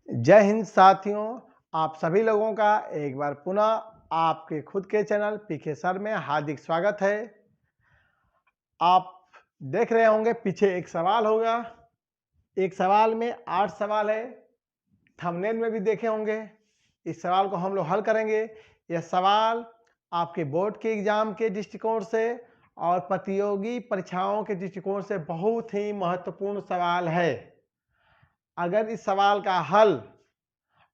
जय हिंद साथियों, आप सभी लोगों का एक बार पुनः आपके खुद के चैनल पीके सर में हार्दिक स्वागत है। आप देख रहे होंगे पीछे एक सवाल होगा। एक सवाल में 8 सवाल है। थंबनेल में भी देखे होंगे। इस सवाल को हम लोग हल करेंगे। यह सवाल आपके बोर्ड के एग्जाम के दृष्टिकोण से और प्रतियोगी परीक्षाओं के दृष्टिकोण से बहुत ही महत्वपूर्ण सवाल है। अगर इस सवाल का हल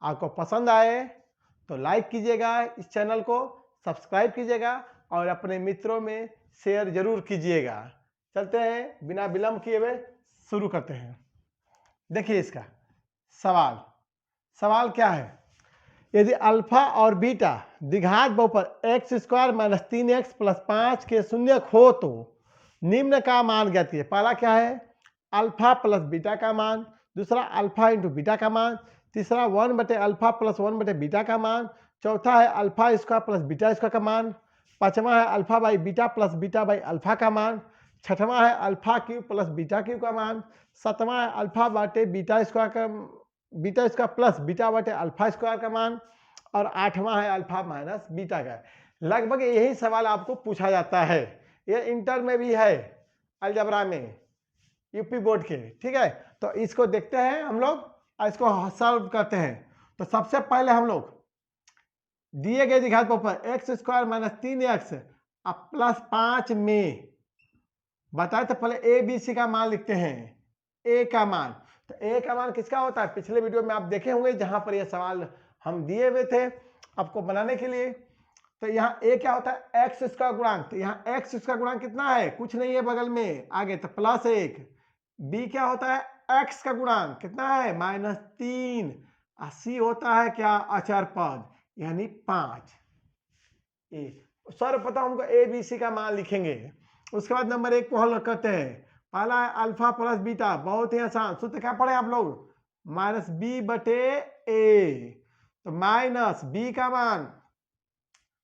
आपको पसंद आए तो लाइक कीजिएगा, इस चैनल को सब्सक्राइब कीजिएगा और अपने मित्रों में शेयर जरूर कीजिएगा। चलते हैं, बिना विलंब किए हुए शुरू करते हैं। देखिए इसका सवाल क्या है। यदि अल्फा और बीटा द्विघात बहुपद x square minus 3x plus 5 के शून्यक हो तो निम्न का मान ज्ञात कीजिए। पहला क्या है, अल्फा प्लस बीटा का मान। दूसरा अल्फा इंटू बीटा का मान। तीसरा 1 बटे अल्फा प्लस 1 बटे बीटा का मान। चौथा है alpha square plus beta square का मान। पांचवा है alpha by beta plus beta by alpha का मान। छठवां है alpha cube plus beta cube का मान। सातवां है अल्फा बटे बीटा स्क्वायर प्लस बीटा बटे अल्फा स्क्वायर का मान। और आठवां है अल्फा माइनस बीटा का। लगभग यही सवाल आपको पूछा जाता है। ये इंटर में भी है, अलजबरा में, यूपी बोर्ड के। ठीक है, तो इसको देखते हैं हम लोग और इसको सॉल्व करते हैं। तो सबसे पहले हम लोग दिए गए द्विघात बहुपद x square minus 3x plus 5 में बताए तो पहले ए बी सी का मान लिखते हैं। ए का मान, तो ए का मान किसका होता है, पिछले वीडियो में आप देखे होंगे जहां पर यह सवाल हम दिए हुए थे आपको बनाने के लिए। तो यहाँ ए क्या होता है, एक्स स्क्वायर गुणांक। तो यहाँ एक्स स्क्वायर गुणांक कितना है, कुछ नहीं है बगल में, आगे तो प्लस 1। बी क्या होता है, एक्स का गुणांक कितना है, माइनस 3। सी होता है क्या, अचर पद यानी 5। सर्वप्रथम हमको ए बी सी का मान लिखेंगे। उसके बाद नंबर 1 को हल करते हैं। पहला है अल्फा प्लस बीटा, बहुत ही आसान सूत्र क्या पढ़े आप लोग, माइनस बी बटे ए। तो माइनस बी का मान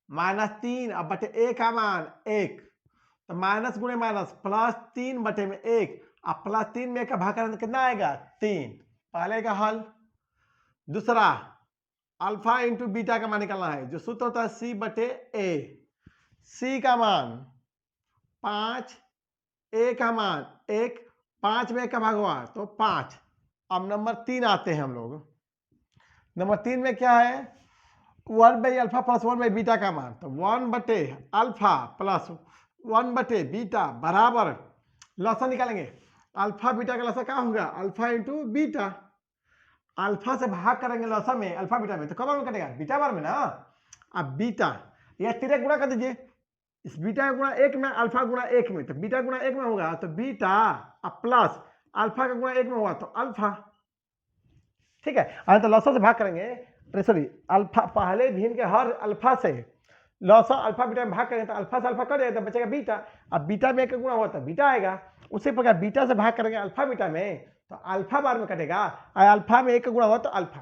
माइनस 3 अब बटे ए का मान 1। तो माइनस गुणे माइनस प्लस 3 बटे में 1। अब प्लस 3 में का भाग करें तो कितना आएगा, 3। पहले का हल। दूसरा अल्फा इंटू बीटा का मान निकालना है, जो सूत्र होता है सी बटे ए। सी का मान 5, ए का मान 1, 5 में का भाग हुआ तो 5। अब नंबर 3 आते हैं हम लोग। नंबर 3 में क्या है, 1 by alpha plus 1 by beta का मान। तो 1 बटे अल्फा प्लस 1 बटे बीटा बराबर, लसा निकालेंगे, अल्फा बीटा का लसा क्या होगा, अल्फा इंटू बीटा। अल्फा से भाग करेंगे लसा में, अल्फा बीटा में, तो कब में कटेगा, बीटा बार में ना। अब बीटा यह तिरक गुणा कर दीजिए, इस बीटा गुणा 1 में अल्फा गुणा 1 में, तो बीटा गुणा 1 में होगा तो बीटा, अब प्लस अल्फा का गुणा 1 में होगा तो अल्फा। ठीक है, अरे तो लसा से भाग करेंगे, सॉरी अल्फा, पहले भिन्न के हर अल्फा से लसा अल्फा बीटा में भाग करेंगे तो अल्फा से अल्फा कट जाएगा तो बचेगा बीटा। अब बीटा में 1 का गुणा हुआ तो बीटा आएगा। उसी प्रकार बीटा से भाग करेंगे अल्फा बीटा में तो अल्फा बार में कटेगा, और अल्फा में 1 का गुणा हुआ तो अल्फा।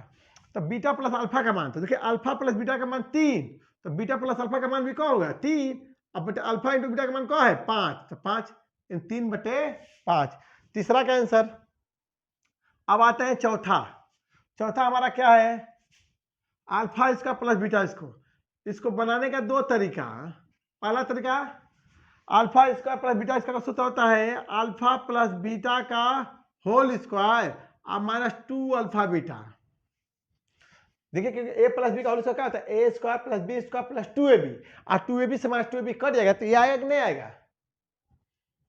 तो बीटा प्लस अल्फा का मान, तो देखिए अल्फा प्लस बीटा का मान 3, तो बीटा प्लस अल्फा का मान भी क्या होगा, 3। अब बटे अल्फा इंटू बीटा का मान क्या है, 5, तो 5 इन 3 बटे 5। तीसरा का आंसर। अब आते हैं चौथा। चौथा हमारा क्या है, अल्फा इसका प्लस बीटा इसको बनाने का 2 तरीका। पहला तरीका alpha square plus beta square का सूत्र होता है अल्फा प्लस बीटा का होल स्क्वायर अब माइनस 2 अल्फा बीटा। देखिए क्योंकि ए प्लस बी का होल स्क्वायर क्या होता है, A square plus B square plus 2ab, और 2ab से माइनस 2ab कट जाएगा तो ये आएगा कि नहीं आएगा।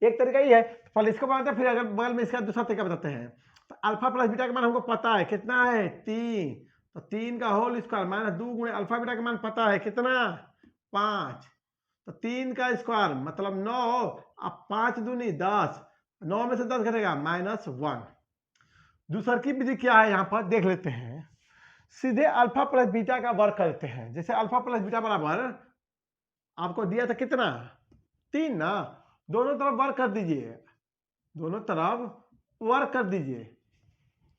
एक तरीका ही है, तो पहले इसको बनाते हैं, फिर अगर बगल में इसका दूसरा तरीका बताते हैं। तो अल्फा प्लस बीटा का मान हमको पता है कितना है, 3। तो 3 का होल स्क्वायर माइनस 2 गुणे अल्फा बीटा का मान पता है कितना, 5। तो 3 का स्क्वायर मतलब 9, अब 5 दूनी 10, 9 में से 10 घटेगा -1। दूसरा की विधि क्या है, यहाँ पर देख लेते हैं। सीधे अल्फा प्लस बीटा का वर्क करते हैं। जैसे अल्फा प्लस बीटा बराबर आपको दिया था कितना, 3 ना, दोनों तरफ वर्क कर दीजिए, दोनों तरफ वर्क कर दीजिए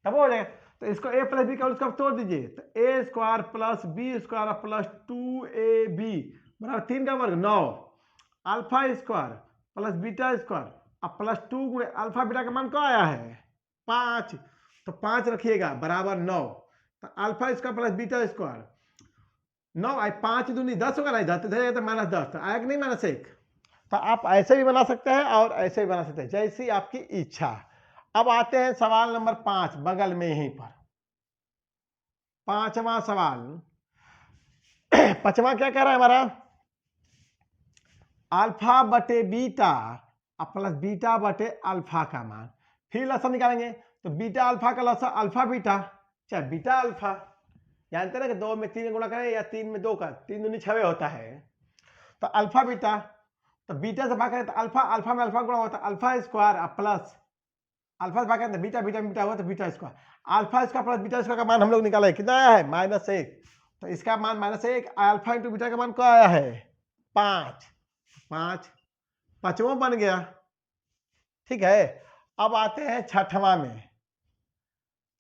तब हो जाएगा। तो इसको a प्लस बी का उसका तोड़ दीजिए, तो A square plus B square plus 2ab बराबर 3 का वर्ग 9, alpha square plus beta square अब प्लस 2 गुणे अल्फा बीटा का मान क्या आया है, 5। तो 5 रखिएगा बराबर 9। तो alpha square plus beta square 9 आई 5 दूनी 10 होगा ना, इधर तो -10 तो आया कि नहीं -1। तो आप ऐसे भी बना सकते हैं और ऐसे भी बना सकते हैं, जैसी आपकी इच्छा। अब आते हैं सवाल नंबर 5 बगल में यहीं पर, 5वां सवाल। 5वां क्या कह रहा है हमारा, अल्फा बटे बीटा प्लस बीटा बटे अल्फा का मान। फिर लसा निकालेंगे तो बीटा अल्फा का लसा अल्फा बीटा, चाहे बीटा अल्फा, जानते ना कि 2 में 3 का गुणा करें या 3 में 2 का, 3 दूनी 6 होता है। तो अल्फा बीटा, तो बीटा से भाग करें तो अल्फा, अल्फा में अल्फा गुणा होता है अल्फा स्क्वायर प्लस अल्फा से भाग करें तो बीटा, बीटा में बीटा हुआ तो beta square. Alpha square plus beta square का मान हम लोग निकाला है, कितना आया है -1। तो इसका मान -1, अल्फा इंटू बीटा का मान क्या आया है 5, 5 5वां बन गया। ठीक है, अब आते हैं 6वां में।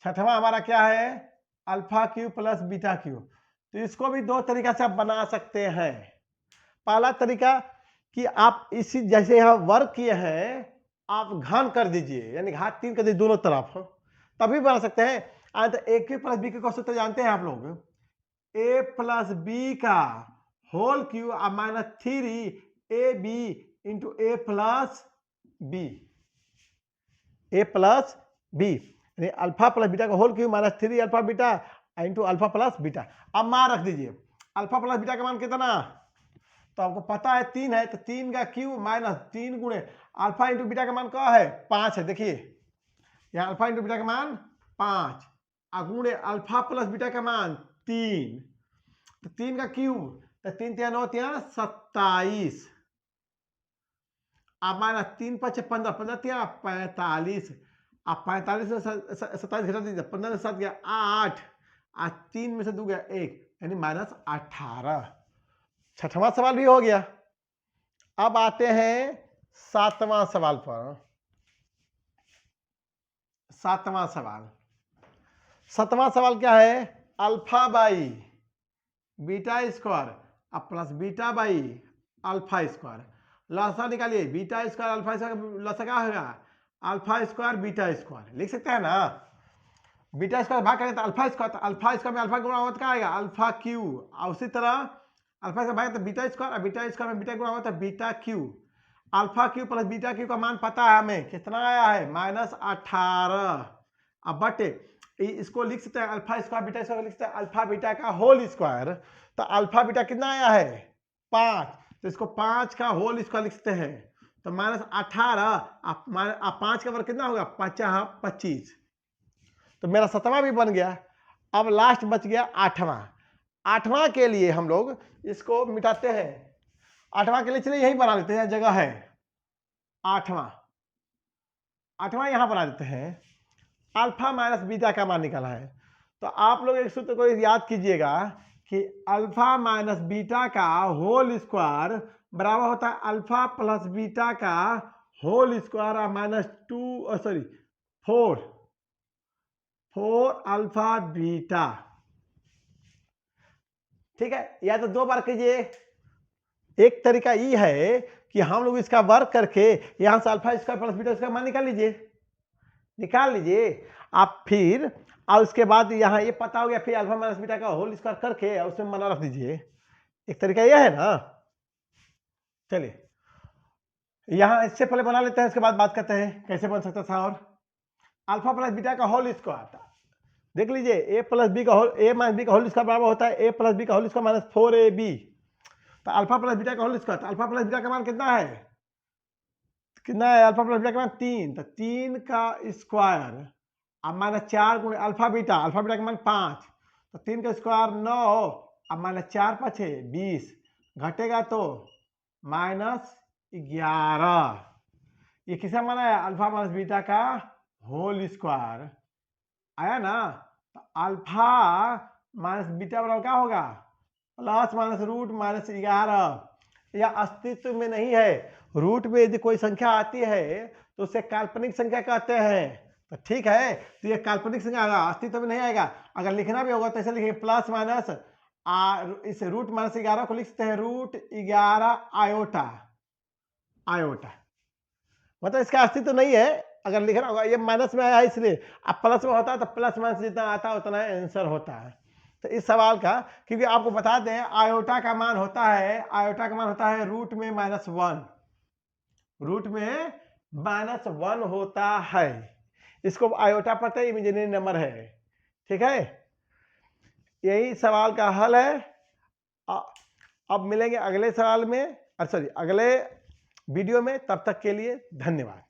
6वां हमारा क्या है, alpha Q plus beta Q. तो इसको भी 2 तरीका से आप बना सकते हैं। पहला तरीका कि आप इसी जैसे यहाँ वर्क किए हैं आप घन कर दीजिए, यानी घात 3 कर दीजिए दोनों तरफ, तभी बना सकते हैं। तो a cube plus b cube का सूत्र जानते हैं आप लोग, ए प्लस बी का whole cube -3 a b into a plus b, a plus b यानी अल्फा प्लस बीटा का whole cube -3 alpha beta into alpha plus beta. अब मान रख दीजिए, अल्फा प्लस बीटा का मान कितना, तो आपको पता है 3 है, तो 3 का क्यू -3 गुणे अल्फा इंटू बीटा का मान क्या है 5 है। देखिए यहाँ अल्फा इंटू बीटा का मान 5 गुणे अल्फा प्लस बीटा का मान 3, तो 3 का क्यूब, तो 3 3 9 3 27, अब -3 5 15 15 3 45, अब 45 में 27 घटा दीजिए, 15 में 7 गया 8, 3 में से 2 गया 1, यानी -18। 6वां सवाल भी हो गया। अब आते हैं 7वां सवाल पर। 7वां सवाल, 7वां सवाल क्या है, alpha by beta square plus beta by alpha square. लसा निकालिए, बीटा स्क्वायर अल्फा स्क्वायर लसा क्या होगा अल्फा स्क्वायर बीटा स्क्वायर, लिख सकते हैं ना। बीटा स्क्वायर भाग करें तो अल्फा स्क्वायर, तो अल्फा स्क्वायर में अल्फा गुणा होता क्या आएगा अल्फा क्यू, और उसी तरह अल्फा से भाग तो बीटा स्क्वायर, और बीटा स्क्वायर में बीटा गुणा होता है beta Q. Alpha Q plus beta Q का मान पता है हमें, कितना आया है -18। अब बटे इसको लिख सकते हैं अल्फा स्क्वायर बीटा स्क्वायर लिख सकते हैं अल्फा बीटा का होल स्क्वायर। तो अल्फा बीटा कितना आया है 5, तो इसको 5 का होल स्क्वायर लिख सकते हैं, तो -18 आप 5 का वर्ग कितना होगा 25। तो मेरा 7वां भी बन गया। अब लास्ट बच गया 8वां। 8वां के लिए हम लोग इसको मिटाते हैं, 8वां के लिए चलिए यही बना लेते हैं, जगह है 8वां यहां बना देते हैं। अल्फा माइनस बीटा का मान निकाला है, तो आप लोग एक सूत्र को याद कीजिएगा कि अल्फा माइनस बीटा का होल स्क्वायर बराबर होता है अल्फा प्लस बीटा का होल स्क्वायर -4 अल्फा बीटा। ठीक है, या तो 2 बार कीजिए। एक तरीका ये है कि हम लोग इसका वर्क करके यहां से alpha square plus beta square मान निकाल लीजिए आप। फिर और उसके बाद यहाँ ये पता हो गया, फिर अल्फा माइनस बीटा का होल स्क्वायर करके उसमें मान रख दीजिए। एक तरीका यह है ना। चलिए यहाँ इससे पहले बना लेते हैं, उसके बाद बात करते हैं कैसे बन सकता था। और अल्फा प्लस बीटा का होल स्क्वायर देख लीजिए, ए माइनस बी का होल स्क्वायर बराबर होता है ए प्लस बी का होल स्क्वायर -4ab। तो अल्फा प्लस बीटा का होल स्क्वायर, तो अल्फा प्लस बीटा का मान कितना है अल्फा प्लस बीटा का मान 3, तो 3 का स्क्वायर अब -4 गुणे अल्फा बीटा का मान 5, तो 3 का स्क्वायर 9, अब -4 5 20, घटेगा तो -11। ये किसका मान है अल्फा माइनस बीटा का होल स्क्वायर आया ना। तो अल्फा माइनस बीटा बराबर क्या होगा +√-11। यह अस्तित्व में नहीं है। रूट में यदि कोई संख्या आती है तो उसे काल्पनिक संख्या कहते हैं। तो ठीक है, तो ये काल्पनिक संख्या आएगा, अस्तित्व में नहीं आएगा। अगर लिखना भी होगा तो ऐसे लिखेंगे प्लस माइनस इस √-11 को लिख सकते हैं √11 आयोटा। मतलब इसका अस्तित्व नहीं है, अगर लिखना होगा, ये माइनस में आया इसलिए, अब प्लस में होता है तो प्लस माइनस जितना आता है उतना आंसर होता है। तो इस सवाल का, क्योंकि आपको बता दें आयोटा का मान होता है, आयोटा का मान होता है रूट में -1, रूट में -1 होता है। इसको आयोटा पता है, इमेजिनरी नंबर है, ठीक है। यही सवाल का हल है। अब मिलेंगे अगले सवाल में, सॉरी अगले वीडियो में, तब तक के लिए धन्यवाद।